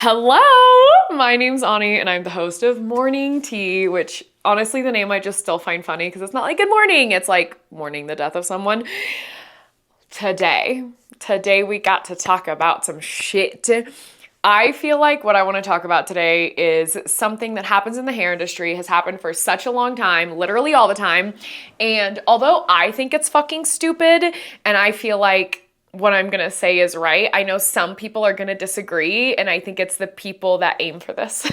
Hello, my name's Ani and I'm the host of Mourning Tea, which honestly the name I just still find funny because it's not like good morning, it's like mourning the death of someone. Today we got to talk about some shit. I feel like what I want to talk about today is something that happens in the hair industry, has happened for such a long time, literally all the time. And although I think it's fucking stupid and I feel like what I'm gonna say is right, I know some people are gonna disagree, and I think it's the people that aim for this.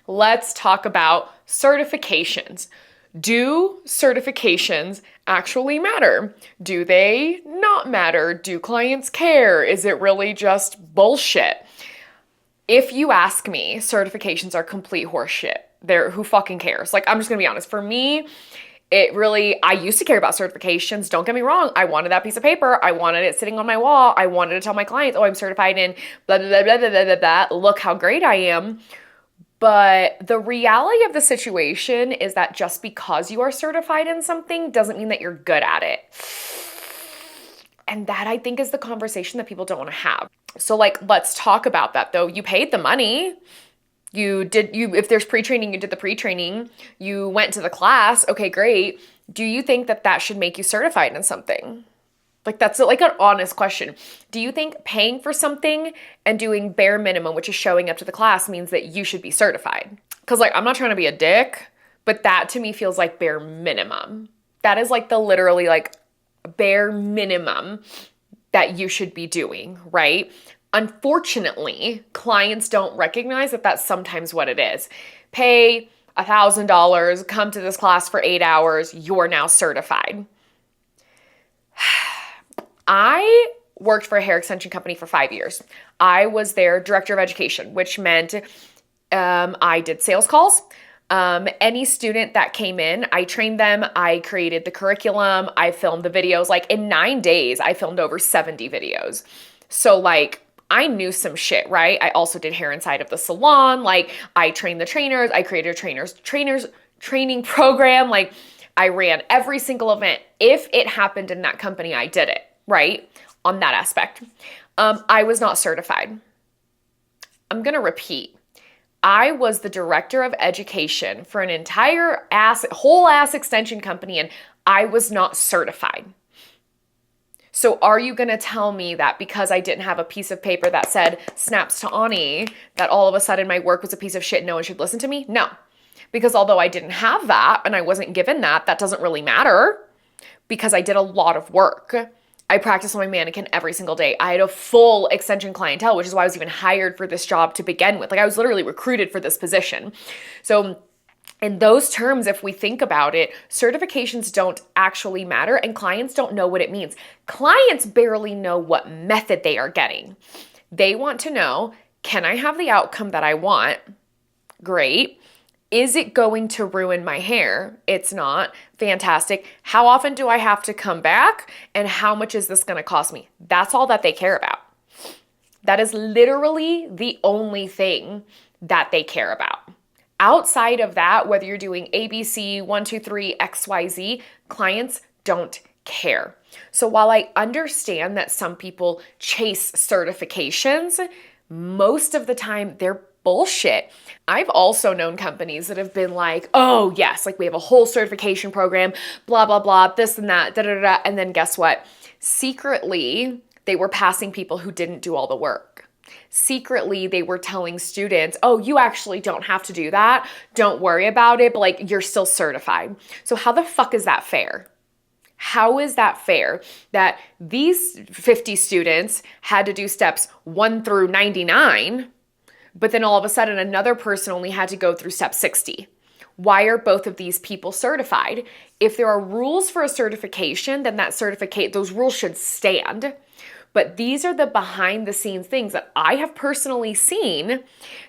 Let's talk about certifications. Do certifications actually matter? Do they not matter? Do clients care? Is it really just bullshit? If you ask me, certifications are complete horseshit. Who fucking cares? Like, I'm just gonna be honest. For me, I used to care about certifications. Don't get me wrong. I wanted that piece of paper. I wanted it sitting on my wall. I wanted to tell my clients, oh, I'm certified in blah, blah, blah, blah, blah, blah, blah. Look how great I am. But the reality of the situation is that just because you are certified in something doesn't mean that you're good at it. And that, I think, is the conversation that people don't want to have. So, like, let's talk about that though. You paid the money. If there's pre-training, you did the pre-training, you went to the class, okay, great. Do you think that that should make you certified in something? Like, that's like an honest question. Do you think paying for something and doing bare minimum, which is showing up to the class, means that you should be certified? Because, like, I'm not trying to be a dick, but that to me feels like bare minimum. That is like the literally like bare minimum that you should be doing, right? Unfortunately, clients don't recognize that that's sometimes what it is. Pay $1,000, come to this class for 8 hours, you're now certified. I worked for a hair extension company for 5 years. I was their director of education, which meant I did sales calls. Any student that came in, I trained them, I created the curriculum, I filmed the videos. Like, in 9 days, I filmed over 70 videos. So, like, I knew some shit, right? I also did hair inside of the salon. Like, I trained the trainers, I created a trainers training program. Like, I ran every single event. If it happened in that company, I did it, right? On that aspect. I was not certified. I'm gonna repeat. I was the director of education for an entire whole ass extension company, and I was not certified. So are you going to tell me that because I didn't have a piece of paper that said snaps to Ani, that all of a sudden my work was a piece of shit and no one should listen to me? No. Because although I didn't have that and I wasn't given that, that doesn't really matter because I did a lot of work. I practiced on my mannequin every single day. I had a full extension clientele, which is why I was even hired for this job to begin with. Like, I was literally recruited for this position. So in those terms, if we think about it, certifications don't actually matter and clients don't know what it means. Clients barely know what method they are getting. They want to know, can I have the outcome that I want? Great. Is it going to ruin my hair? It's not. Fantastic. How often do I have to come back? And how much is this going to cost me? That's all that they care about. That is literally the only thing that they care about. Outside of that, whether you're doing ABC, 1, 2, 3, XYZ, clients don't care. So while I understand that some people chase certifications, most of the time they're bullshit. I've also known companies that have been like, oh yes, like we have a whole certification program, blah, blah, blah, this and that, da, da, da. And then guess what? Secretly, they were passing people who didn't do all the work. Secretly, they were telling students, oh, you actually don't have to do that. Don't worry about it, but like you're still certified. So how the fuck is that fair? How is that fair that these 50 students had to do steps 1 through 99, but then all of a sudden another person only had to go through step 60? Why are both of these people certified? If there are rules for a certification, then those rules should stand. But these are the behind the scenes things that I have personally seen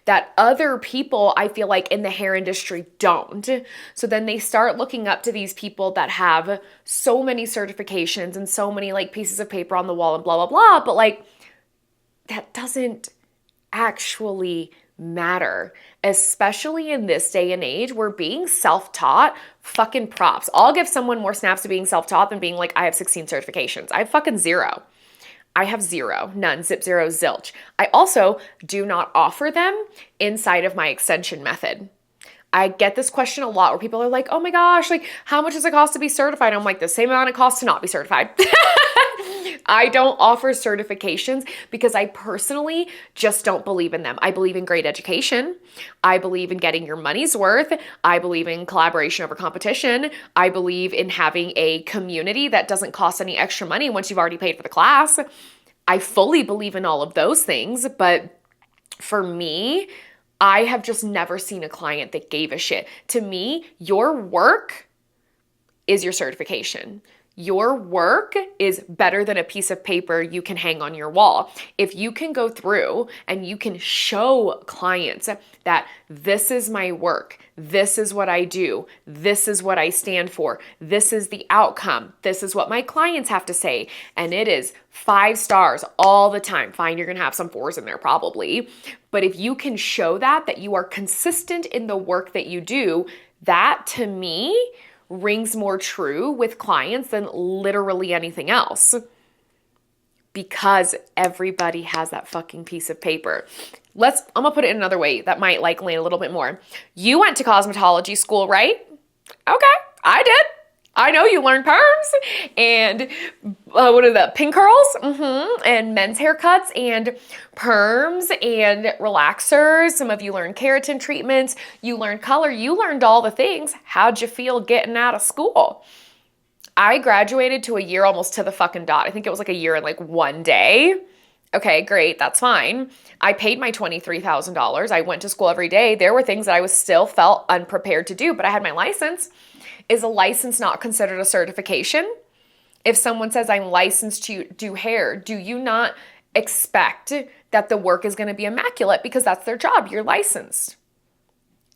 that other people, I feel like, in the hair industry don't. So then they start looking up to these people that have so many certifications and so many like pieces of paper on the wall and blah, blah, blah. But like, that doesn't actually matter, especially in this day and age where being self-taught, fucking props. I'll give someone more snaps to being self-taught than being like, I have 16 certifications. I have fucking 0. I have zero, none, zip, zero, zilch. I also do not offer them inside of my extension method. I get this question a lot where people are like, oh my gosh, like how much does it cost to be certified? I'm like, the same amount it costs to not be certified. I don't offer certifications because I personally just don't believe in them. I believe in great education. I believe in getting your money's worth. I believe in collaboration over competition. I believe in having a community that doesn't cost any extra money once you've already paid for the class. I fully believe in all of those things, but for me, I have just never seen a client that gave a shit. To me, your work is your certification. Your work is better than a piece of paper you can hang on your wall. If you can go through and you can show clients that this is my work, this is what I do, this is what I stand for, this is the outcome, this is what my clients have to say, and it is 5 stars all the time. Fine, you're gonna have some 4s in there probably, but if you can show that you are consistent in the work that you do, that to me rings more true with clients than literally anything else, because everybody has that fucking piece of paper. I'm gonna put it in another way that might like land a little bit more. You went to cosmetology school, right? Okay, I did. I know you learned perms and what are the pin curls? And men's haircuts and perms and relaxers. Some of you learned keratin treatments. You learned color. You learned all the things. How'd you feel getting out of school? I graduated to a year almost to the fucking dot. I think it was like a year and like 1 day. Okay, great. That's fine. I paid my $23,000. I went to school every day. There were things that I was still felt unprepared to do, but I had my license. Is a license not considered a certification? If someone says I'm licensed to do hair, do you not expect that the work is going to be immaculate because that's their job? You're licensed.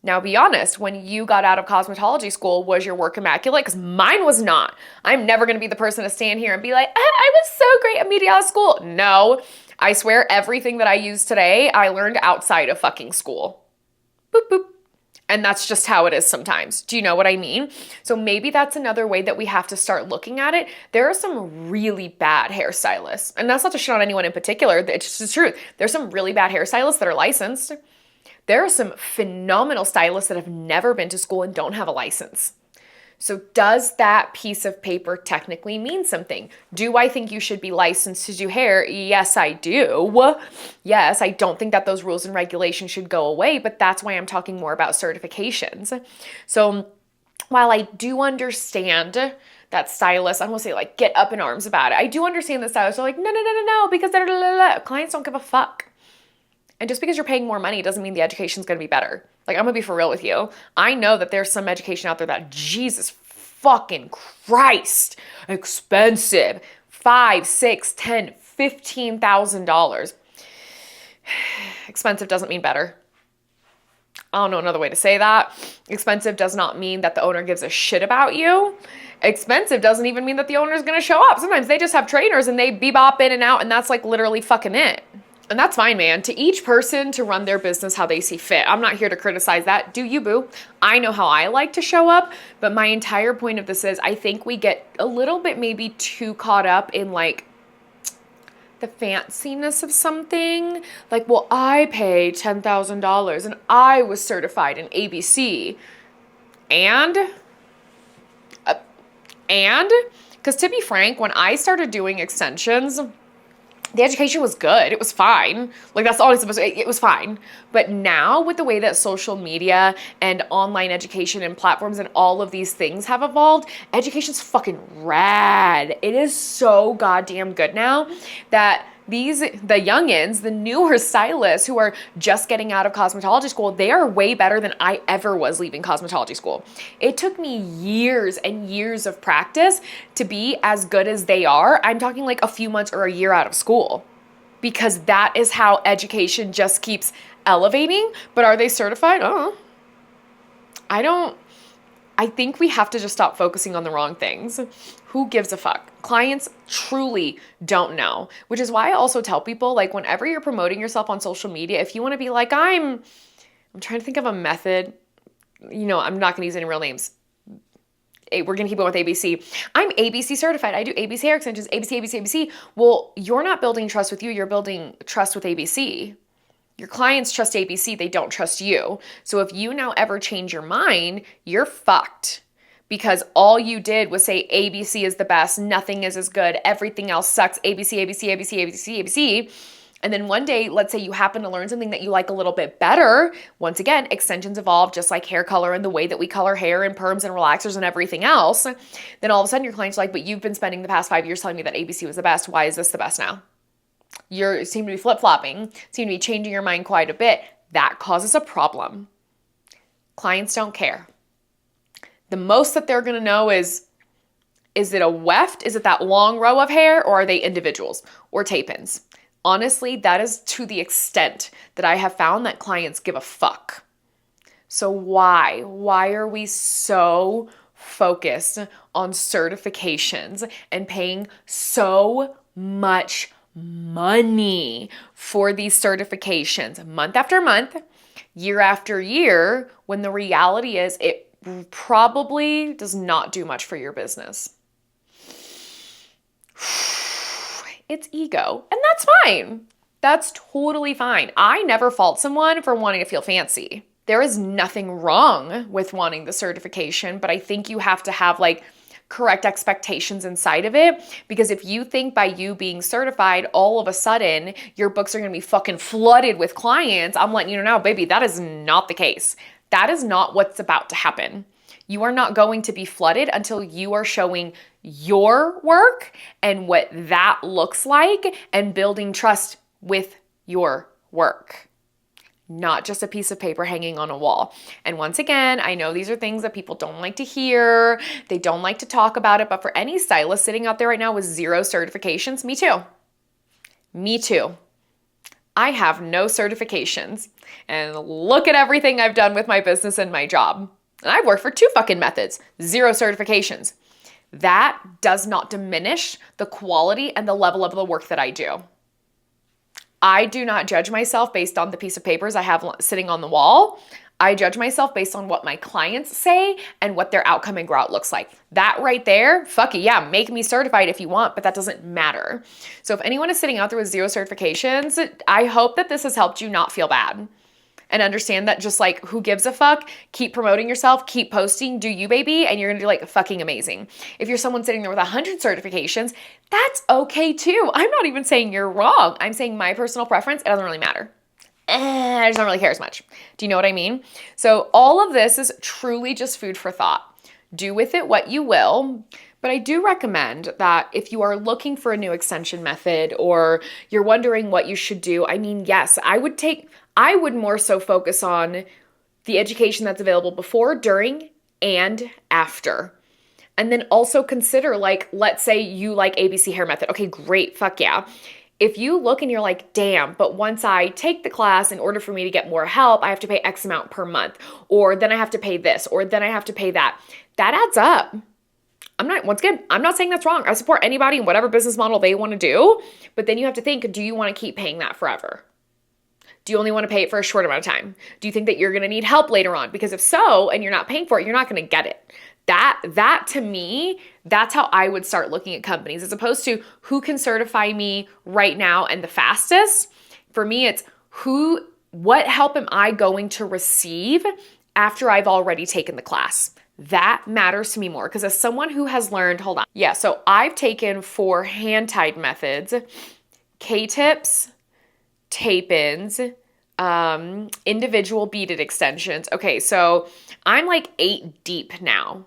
Now be honest, when you got out of cosmetology school, was your work immaculate? Because mine was not. I'm never going to be the person to stand here and be like, I was so great immediately out of school. No, I swear everything that I use today, I learned outside of fucking school. Boop, boop. And that's just how it is sometimes. Do you know what I mean? So maybe that's another way that we have to start looking at it. There are some really bad hairstylists. And that's not to shit on anyone in particular. It's just the truth. There's some really bad hairstylists that are licensed. There are some phenomenal stylists that have never been to school and don't have a license. So does that piece of paper technically mean something? Do I think you should be licensed to do hair? Yes, I do. Yes, I don't think that those rules and regulations should go away, but that's why I'm talking more about certifications. So while I do understand that stylists, I won't say like get up in arms about it. I do understand that stylists are like, no, because clients don't give a fuck. And just because you're paying more money doesn't mean the education's gonna be better. Like, I'm gonna be for real with you. I know that there's some education out there that, Jesus fucking Christ, expensive. $5, $6, $10, $15,000. Expensive doesn't mean better. I don't know another way to say that. Expensive does not mean that the owner gives a shit about you. Expensive doesn't even mean that the owner's gonna show up. Sometimes they just have trainers and they bebop in and out, and that's like literally fucking it. And that's fine, man. To each person to run their business how they see fit. I'm not here to criticize that. Do you, boo? I know how I like to show up, but my entire point of this is I think we get a little bit maybe too caught up in like the fanciness of something. Like, well, I paid $10,000 and I was certified in ABC. And? Because to be frank, when I started doing extensions, the education was good. It was fine. Like, that's all it's supposed to be. It was fine. But now with the way that social media and online education and platforms and all of these things have evolved, education's fucking rad. It is so goddamn good now that the youngins, the newer stylists who are just getting out of cosmetology school, they are way better than I ever was leaving cosmetology school. It took me years and years of practice to be as good as they are. I'm talking like a few months or a year out of school, because that is how education just keeps elevating. But are they certified? I think we have to just stop focusing on the wrong things. Who gives a fuck? Clients truly don't know, which is why I also tell people, like, whenever you're promoting yourself on social media, if you want to be like, I'm trying to think of a method, I'm not going to use any real names. we're going to keep going with ABC. I'm ABC certified. I do ABC hair extensions, ABC, ABC, ABC. Well, you're not building trust with you. You're building trust with ABC. Your clients trust ABC. They don't trust you. So if you now ever change your mind, you're fucked. Because all you did was say ABC is the best, nothing is as good, everything else sucks, ABC, ABC, ABC, ABC, ABC. And then one day, let's say you happen to learn something that you like a little bit better. Once again, extensions evolve just like hair color and the way that we color hair and perms and relaxers and everything else. Then all of a sudden your client's like, but you've been spending the past 5 years telling me that ABC was the best. Why is this the best now? You seem to be flip-flopping, seem to be changing your mind quite a bit. That causes a problem. Clients don't care. The most that they're going to know is it a weft? Is it that long row of hair? Or are they individuals or tape-ins? Honestly, that is to the extent that I have found that clients give a fuck. So why? Why are we so focused on certifications and paying so much money for these certifications month after month, year after year, when the reality is it probably does not do much for your business? It's ego, and that's fine. That's totally fine. I never fault someone for wanting to feel fancy. There is nothing wrong with wanting the certification, but I think you have to have like correct expectations inside of it, because if you think by you being certified, all of a sudden your books are going to be fucking flooded with clients, I'm letting you know now, baby, that is not the case. That is not what's about to happen. You are not going to be flooded until you are showing your work and what that looks like and building trust with your work. Not just a piece of paper hanging on a wall. And once again, I know these are things that people don't like to hear. They don't like to talk about it. But for any stylist sitting out there right now with 0 certifications, me too. Me too. I have no certifications. And look at everything I've done with my business and my job. And I've worked for 2 fucking methods, 0 certifications. That does not diminish the quality and the level of the work that I do. I do not judge myself based on the piece of papers I have sitting on the wall. I judge myself based on what my clients say and what their outcome and grout looks like. That right there, fuck it, yeah, make me certified if you want, but that doesn't matter. So if anyone is sitting out there with 0 certifications, I hope that this has helped you not feel bad. And understand that just like, who gives a fuck? Keep promoting yourself, keep posting, do you, baby, and you're gonna do like fucking amazing. If you're someone sitting there with 100 certifications, that's okay too. I'm not even saying you're wrong. I'm saying my personal preference, it doesn't really matter. I just don't really care as much. Do you know what I mean? So all of this is truly just food for thought. Do with it what you will. But I do recommend that if you are looking for a new extension method or you're wondering what you should do, I mean, yes, I would more so focus on the education that's available before, during, and after. And then also consider, like, let's say you like ABC hair method. Okay, great, fuck yeah. If you look and you're like, damn, but once I take the class, in order for me to get more help, I have to pay X amount per month, or then I have to pay this, or then I have to pay that. That adds up. I'm not saying that's wrong. I support anybody in whatever business model they want to do, but then you have to think, do you want to keep paying that forever? Do you only want to pay it for a short amount of time? Do you think that you're going to need help later on? Because if so, and you're not paying for it, you're not going to get it. That to me, that's how I would start looking at companies, as opposed to who can certify me right now and the fastest. For me, it's what help am I going to receive after I've already taken the class? That matters to me more, because as someone who has learned, hold on. Yeah, so I've taken 4 hand-tied methods, K-tips, tape-ins, individual beaded extensions. Okay, so I'm like 8 deep now,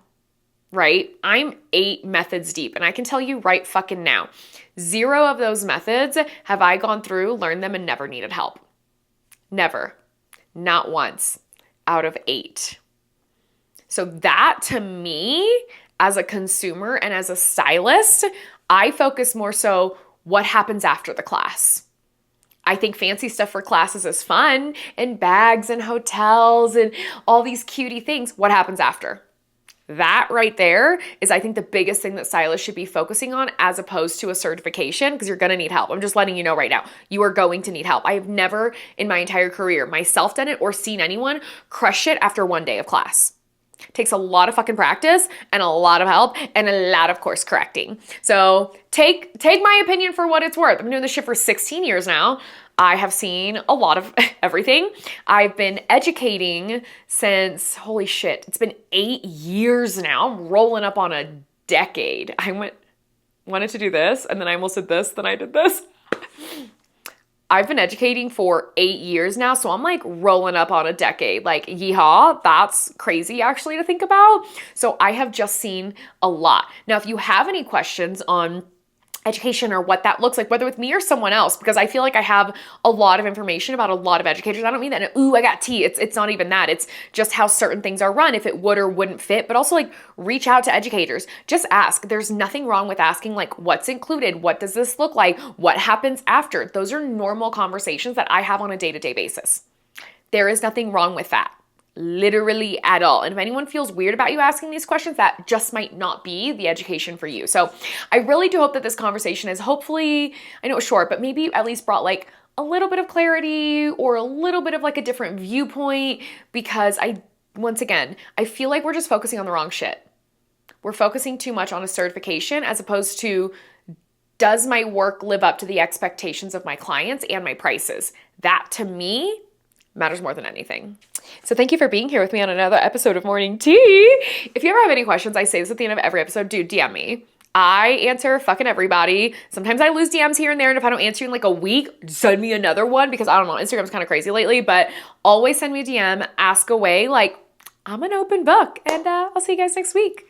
right? I'm 8 methods deep, and I can tell you right fucking now, 0 of those methods have I gone through, learned them, and never needed help. Never. Not once out of 8. So that, to me, as a consumer and as a stylist, I focus more so what happens after the class. I think fancy stuff for classes is fun, and bags and hotels and all these cutie things. What happens after? That right there is, I think, the biggest thing that stylists should be focusing on, as opposed to a certification, because you're going to need help. I'm just letting you know right now, you are going to need help. I have never in my entire career myself done it or seen anyone crush it after 1 day of class. Takes a lot of fucking practice and a lot of help and a lot of course correcting. So take my opinion for what it's worth. I've been doing this shit for 16 years now. I have seen a lot of everything. I've been educating since, holy shit, it's been 8 years now. I'm rolling up on a decade. I wanted to do this and then I almost did this, then I did this. I've been educating for 8 years now, so I'm like rolling up on a decade. Like, yeehaw, that's crazy actually to think about. So I have just seen a lot. Now, if you have any questions on education or what that looks like, whether with me or someone else, because I feel like I have a lot of information about a lot of educators. I don't mean that, ooh, I got tea. It's not even that. It's just how certain things are run, if it would or wouldn't fit, but also like reach out to educators. Just ask. There's nothing wrong with asking like, what's included? What does this look like? What happens after? Those are normal conversations that I have on a day-to-day basis. There is nothing wrong with that. Literally at all. And if anyone feels weird about you asking these questions, that just might not be the education for you. So I really do hope that this conversation is hopefully, I know it's short, but maybe at least brought like a little bit of clarity or a little bit of like a different viewpoint, because once again, I feel like we're just focusing on the wrong shit. We're focusing too much on a certification as opposed to, does my work live up to the expectations of my clients and my prices? That to me matters more than anything. So thank you for being here with me on another episode of Mourning Tea. If you ever have any questions, I say this at the end of every episode, dude, DM me. I answer fucking everybody. Sometimes I lose DMs here and there, and if I don't answer you in like a week, send me another one, because I don't know, Instagram's kind of crazy lately, but always send me a DM, ask away. Like, I'm an open book, and I'll see you guys next week.